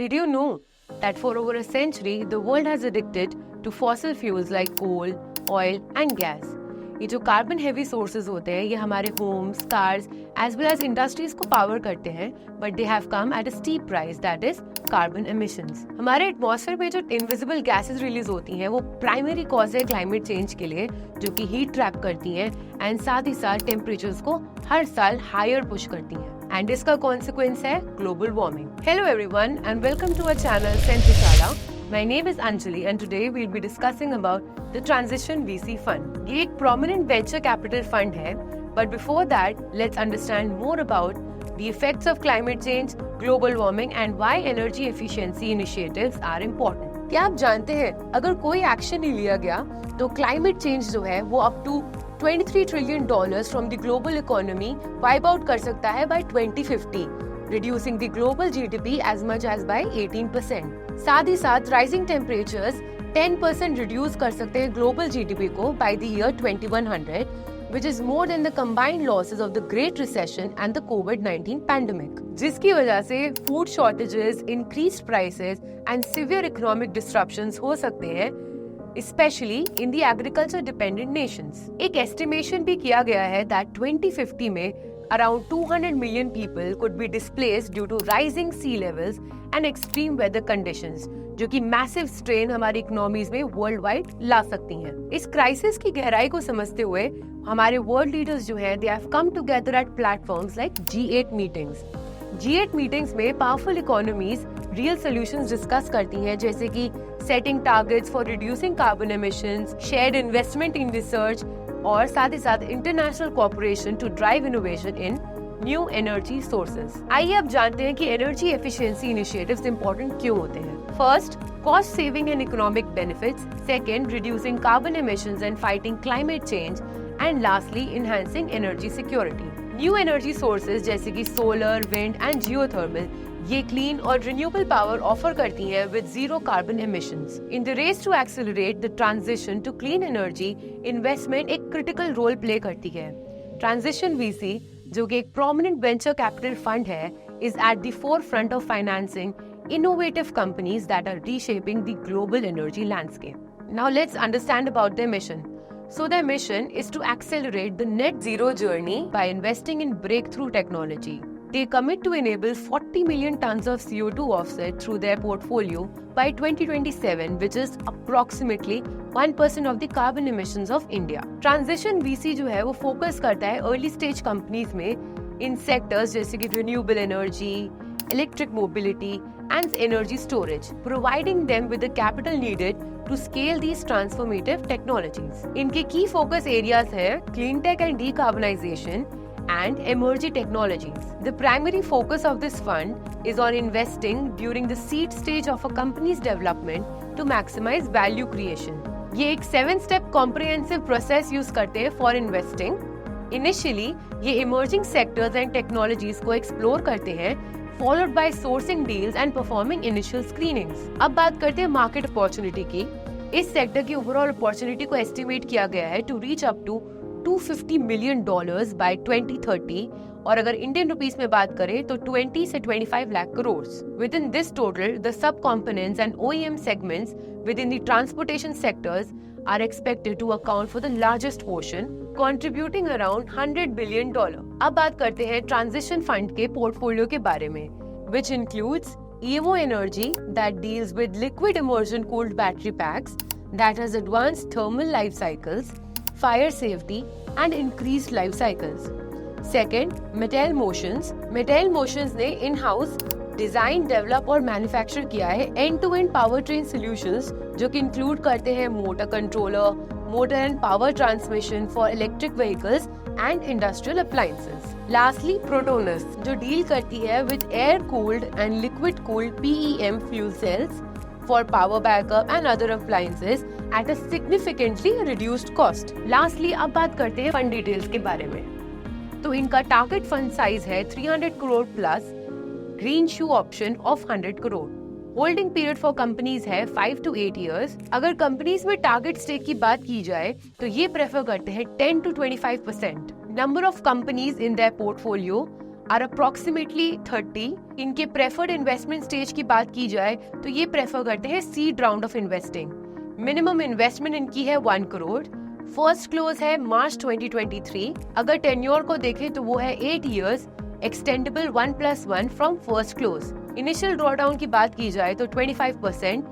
Did you know that for over a century, the world has addicted to fossil fuels like coal, oil and gas? ये जो carbon heavy sources होते हैं ये हमारे homes, cars as well as industries को power करते हैं, but they have come at a steep price, that is carbon emissions. हमारे एटमॉस्फेयर में जो इनविजिबल गैसेस रिलीज होती हैं वो प्राइमरी कॉज है क्लाइमेट चेंज के लिए, जो कि हीट ट्रैप करती हैं एंड साथ ही साथ टेम्परेचर्स को हर साल हायर पुश करती हैं, एंड इसका कॉन्सिक्वेंस है global warming. Hello everyone and welcome to our channel Centrishala. My name is Anjali and today we'll be discussing about the Transition VC Fund. ये एक prominent venture capital fund है, but before that, let's understand more about the effects of climate change, global warming and why energy efficiency initiatives are important. क्या आप जानते हैं अगर कोई action नहीं लिया गया तो क्लाइमेट चेंज जो है वो up to $23 trillion from the global economy wipe out कर सकता है by 2050, reducing the global GDP as much as by 18%. साथ ही साथ राइजिंग टेम्परेचर्स 10% रिड्यूस कर सकते हैं ग्लोबल जीडीपी को by the year 2100, which is more than the combined losses of the Great Recession and the COVID-19 pandemic, जिसकी वजह से food shortages, increased prices and severe economic disruptions हो सकते हैं, especially in the agriculture dependent nations. एक estimation भी किया गया है that 2050 में around 200 million people could be displaced due to rising sea levels and extreme weather conditions, जो कि massive strain हमारी इकोनॉमीज में वर्ल्ड वाइड ला सकती हैं। इस क्राइसिस की गहराई को समझते हुए हमारे वर्ल्ड लीडर्स जो हैं, they have come together at platforms like G8 meetings. G8 मीटिंग्स में powerful economies real solutions discuss करती हैं, जैसे कि setting targets for reducing carbon emissions, shared investment in research और साथ ही साथ international cooperation to drive innovation in new energy sources. आइए अब जानते हैं कि एनर्जी एफिशिएंसी इनिशिएटिव्स इंपॉर्टेंट क्यों होते हैं। First, cost saving and economic benefits. Second, reducing carbon emissions and fighting climate change. And lastly, enhancing energy security. New energy sources जैसे कि सोलर, विंड एंड जियोथर्मल, ये क्लीन और renewable power offer करती हैं with zero carbon emissions. In the race to accelerate the transition to clean energy, investment एक critical role play करती है। Transition VC, जो कि एक प्रोमिनेंट वेंचर कैपिटल फंड है, is at the forefront of financing innovative companies that are reshaping the global energy landscape. Now let's understand about their mission. So their mission is to accelerate the net zero journey by investing in breakthrough technology. They commit to enable 40 million tons of CO2 offset through their portfolio by 2027, which is approximately 1% of the carbon emissions of India. Transition VC जो है वो focus करता है early stage companies में इन sectors जैसे कि renewable energy, electric mobility and energy storage, providing them with the capital needed to scale these transformative technologies. इनके key focus areas है clean tech and decarbonization and emerging technologies. The primary focus of this fund is on investing during the seed stage of a company's development to maximize value creation. ये एक 7-step comprehensive process use करते हैं for investing. Initially, ये emerging sectors and technologies को explore करते हैं, followed by sourcing deals and performing initial screenings. अब बात करते हैं मार्केट अपॉर्चुनिटी की। इस सेक्टर की ओवरऑल अपॉर्चुनिटी को एस्टिमेट किया गया है to reach up to $250 million by 2030, और अगर इंडियन रुपीस में बात करें तो 20 से 25 lakh crore. With in this total, the sub components and OEM segments with in the transportation sectors are expected to account for the largest portion, contributing around $100 billion. अब बात करते हैं ट्रांजिशन फंड के पोर्टफोलियो के बारे में, which includes Evo Energy that deals with liquid immersion cooled battery packs that has advanced thermal life cycles, fire safety and increased life cycles. Second, Mattel Motions. Mattel Motions ने in-house design, develop और manufacture किया है end-to-end power train solutions, जो कि include करते हैं motor controller, motor and power transmission for electric vehicles and industrial appliances. Lastly, Protonus, जो deal करती है with air cooled and liquid cooled PEM fuel cells for power backup and other appliances at a significantly reduced cost. Lastly, अब बात करते हैं fund details के बारे में। तो इनका टारगेट फंड साइज है 300 crore plus, green shoe option of 100 crore. Holding period for companies है 5 to 8 years। अगर कंपनीज में टारगेट स्टेक की बात की जाए तो ये प्रेफर करते हैं 10 to 25%। Number of companies in their portfolio are approximately 30। इनके प्रेफर्ड इन्वेस्टमेंट स्टेज की बात की जाए तो ये प्रेफर करते हैं seed round of investing. Minimum investment इनकी है 1 करोड़। फर्स्ट क्लोज है मार्च 2023। अगर टेन्योर को देखें तो वो है 8 years, extendable 1+1 from first close. Initial drawdown की बात की जाए तो 25%,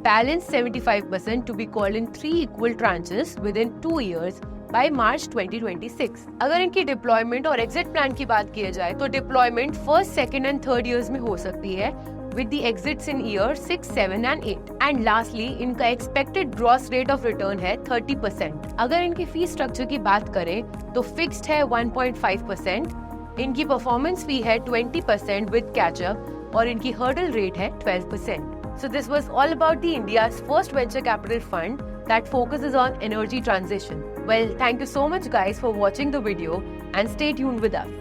balance 75% to be called in 3 equal tranches within 2 years by March 2026। अगर इनकी डिप्लॉयमेंट और एग्जिट प्लान की बात की जाए तो deployment first, second and third years में हो सकती है with the exits in year 6, 7 and 8। And lastly, इनका expected gross rate of return है 30%। अगर इनकी फी स्ट्रक्चर की बात करें तो फिक्स्ड है 1.5%, इनकी परफॉर्मेंस फी है 20% with catch-up और इनकी hurdle rate है 12%। So this was all about the India's first venture capital fund that focuses on energy transition. Well, thank you so much guys for watching the video and stay tuned with us.